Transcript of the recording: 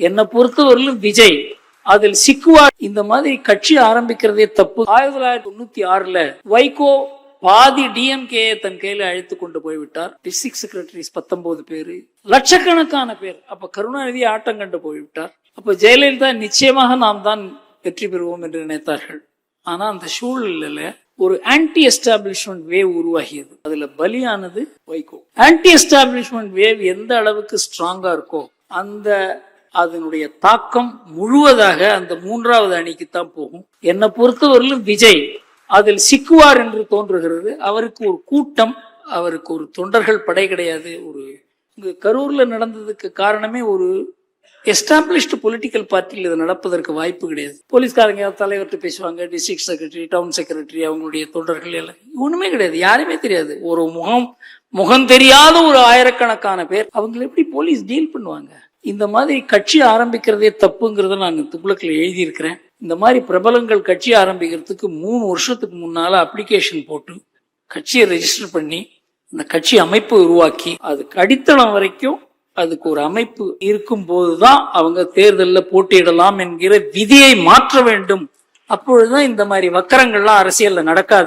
என்னை பொறுத்தவரையிலும் விஜய் அதில் சிக்குவார். இந்த மாதிரி கட்சி ஆரம்பிக்கிறதே தப்பு. 1996 வைகோ பாதி டிஎம்கே தன் கையில அழைத்து கொண்டு போய்விட்டார். டிஸ்ட்ரிக்ட் செக்ரட்டரிஸ் 19 பேரு, லட்சக்கணக்கான பேர். அப்ப கருணாநிதி ஆட்டம் கண்டு போய்விட்டார். அப்ப ஜெயலலிதா நிச்சயமாக நாம் தான் வெற்றி பெறுவோம் என்று நினைத்தார்கள். ஆனா அந்த சூழலில் ஒரு ஆன்டி எஸ்டாப்ளிஷ்மெண்ட் வேவ் உருவாகியது. அதுல பலியானது வைகோ. ஆன்டி எஸ்டாப்ளிஷ்மெண்ட் வேவ் எந்த அளவுக்கு ஸ்ட்ராங்கா இருக்கோ அந்த அதனுடைய தாக்கம் முழுவதாக அந்த மூன்றாவது அணிக்குத்தான் போகும். என்னை பொறுத்தவரையிலும் விஜய் அதில் சிக்குவார் என்று தோன்றுகிறது. அவருக்கு ஒரு கூட்டம், அவருக்கு ஒரு தொண்டர்கள் படை கிடையாது. இங்க கரூர்ல நடந்ததுக்கு காரணமே ஒரு எஸ்டாப்ளிஷ்டு பொலிட்டிக்கல் பார்ட்டியில் இது நடப்பதற்கு வாய்ப்பு கிடையாது. போலீஸ்காரங்க தலைவர்கிட்ட பேசுவாங்க, டிஸ்ட்ரிக்ட் செக்ரட்டரி, டவுன் செக்ரட்டரி, அவங்களுடைய தொண்டர்கள் எல்லாம் ஒண்ணுமே கிடையாது, யாருமே தெரியாது. ஒரு முகம் தெரியாத ஒரு ஆயிரக்கணக்கான பேர், அவங்களை எப்படி போலீஸ் டீல் பண்ணுவாங்க? இந்த மாதிரி கட்சி ஆரம்பிக்கிறதே தப்புங்கிறத நான் துக்ளக்ல எழுதியிருக்கிறேன். இந்த மாதிரி பிரபலங்கள் கட்சி ஆரம்பிக்கிறதுக்கு 3 வருஷத்துக்கு முன்னால அப்ளிகேஷன் போட்டு கட்சியை ரெஜிஸ்டர் பண்ணி அந்த கட்சி அமைப்பு உருவாக்கி அதுக்கு அடித்தளம் வரைக்கும் அதுக்கு ஒரு அமைப்பு இருக்கும் போதுதான் அவங்க தேர்தலில் போட்டியிடலாம் என்கிற விதியை மாற்ற வேண்டும். அப்பொழுதுதான் இந்த மாதிரி வக்கரங்கள்லாம் அரசியல்ல நடக்காது.